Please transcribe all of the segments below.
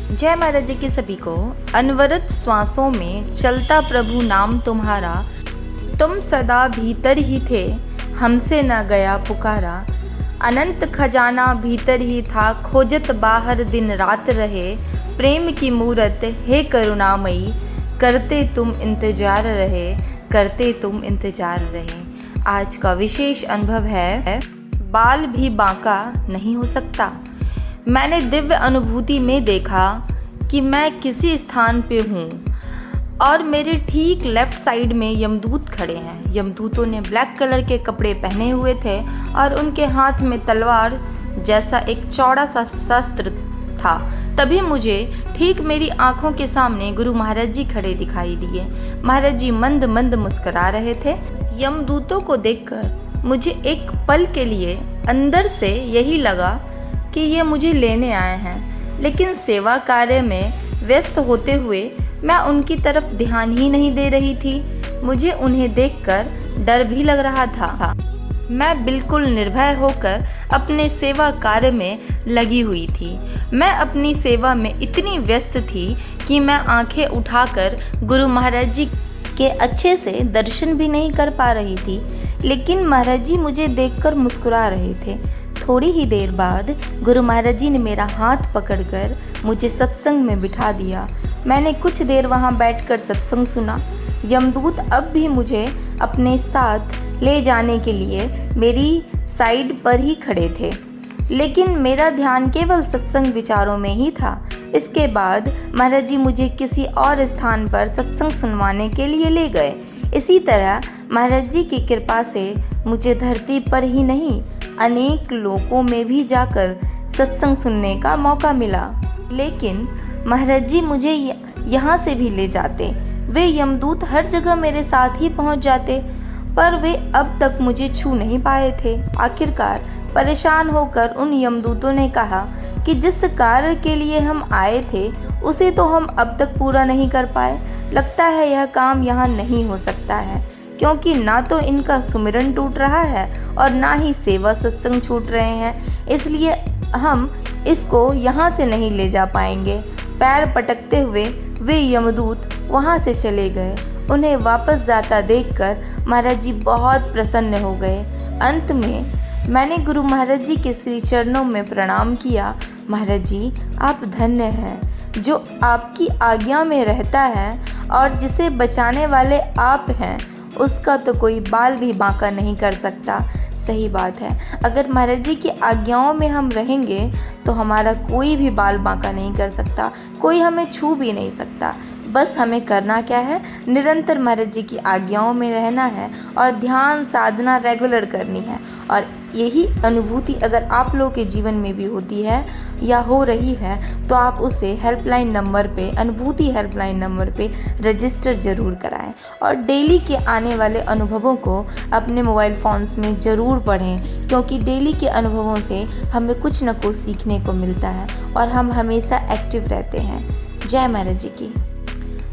जय महाराज जी की सभी को। अनवरत श्वासों में चलता प्रभु नाम तुम्हारा, तुम सदा भीतर ही थे, हमसे न गया पुकारा। अनंत खजाना भीतर ही था, खोजत बाहर दिन रात रहे। प्रेम की मूरत हे करुणामयी, करते तुम इंतजार रहे, करते तुम इंतजार रहे। आज का विशेष अनुभव है, बाल भी बांका नहीं हो सकता। मैंने दिव्य अनुभूति में देखा कि मैं किसी स्थान पे हूँ और मेरे ठीक लेफ्ट साइड में यमदूत खड़े हैं। यमदूतों ने ब्लैक कलर के कपड़े पहने हुए थे और उनके हाथ में तलवार जैसा एक चौड़ा सा शस्त्र था। तभी मुझे ठीक मेरी आंखों के सामने गुरु महाराज जी खड़े दिखाई दिए। महाराज जी मंद मंद मुस्कुरा रहे थे। यमदूतों को देखकर मुझे एक पल के लिए अंदर से यही लगा कि ये मुझे लेने आए हैं, लेकिन सेवा कार्य में व्यस्त होते हुए मैं उनकी तरफ ध्यान ही नहीं दे रही थी। मुझे उन्हें देखकर डर भी लग रहा था। मैं बिल्कुल निर्भय होकर अपने सेवा कार्य में लगी हुई थी। मैं अपनी सेवा में इतनी व्यस्त थी कि मैं आंखें उठाकर गुरु महाराज जी के अच्छे से दर्शन भी नहीं कर पा रही थी, लेकिन महाराज जी मुझे देखकर मुस्कुरा रहे थे। थोड़ी ही देर बाद गुरु महाराज जी ने मेरा हाथ पकड़कर मुझे सत्संग में बिठा दिया। मैंने कुछ देर वहाँ बैठकर सत्संग सुना। यमदूत अब भी मुझे अपने साथ ले जाने के लिए मेरी साइड पर ही खड़े थे, लेकिन मेरा ध्यान केवल सत्संग विचारों में ही था। इसके बाद महाराज जी मुझे किसी और स्थान पर सत्संग सुनवाने के लिए ले गए। इसी तरह महाराज जी की कृपा से मुझे धरती पर ही नहीं, अनेक लोकों में भी जाकर सत्संग सुनने का मौका मिला। लेकिन महाराज जी मुझे यहाँ से भी ले जाते। वे यमदूत हर जगह मेरे साथ ही पहुँच जाते, पर वे अब तक मुझे छू नहीं पाए थे। आखिरकार परेशान होकर उन यमदूतों ने कहा कि जिस कार्य के लिए हम आए थे उसे तो हम अब तक पूरा नहीं कर पाए। लगता है यह काम यहाँ नहीं हो सकता है, क्योंकि ना तो इनका सुमिरन टूट रहा है और ना ही सेवा सत्संग छूट रहे हैं, इसलिए हम इसको यहाँ से नहीं ले जा पाएंगे। पैर पटकते हुए वे यमदूत वहाँ से चले गए। उन्हें वापस जाता देखकर महाराज जी बहुत प्रसन्न हो गए। अंत में मैंने गुरु महाराज जी के श्री चरणों में प्रणाम किया। महाराज जी आप धन्य हैं, जो आपकी आज्ञा में रहता है और जिसे बचाने वाले आप हैं, उसका तो कोई बाल भी बांका नहीं कर सकता। सही बात है, अगर महाराज जी की आज्ञाओं में हम रहेंगे तो हमारा कोई भी बाल बांका नहीं कर सकता, कोई हमें छू भी नहीं सकता। बस हमें करना क्या है, निरंतर महाराज जी की आज्ञाओं में रहना है और ध्यान साधना रेगुलर करनी है। और यही अनुभूति अगर आप लोगों के जीवन में भी होती है या हो रही है तो आप उसे हेल्पलाइन नंबर पे, अनुभूति हेल्पलाइन नंबर पे रजिस्टर ज़रूर कराएं और डेली के आने वाले अनुभवों को अपने मोबाइल फ़ोन्स में ज़रूर पढ़ें, क्योंकि डेली के अनुभवों से हमें कुछ न कुछ सीखने को मिलता है और हम हमेशा एक्टिव रहते हैं। जय महाराज जी की।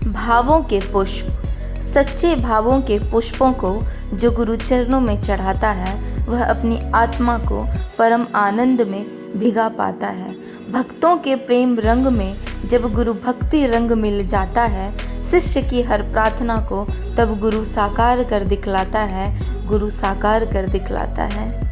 भावों के पुष्प, सच्चे भावों के पुष्पों को जो गुरु चरणों में चढ़ाता है वह अपनी आत्मा को परम आनंद में भिगा पाता है। भक्तों के प्रेम रंग में जब गुरु भक्ति रंग मिल जाता है, शिष्य की हर प्रार्थना को तब गुरु साकार कर दिखलाता है, गुरु साकार कर दिखलाता है।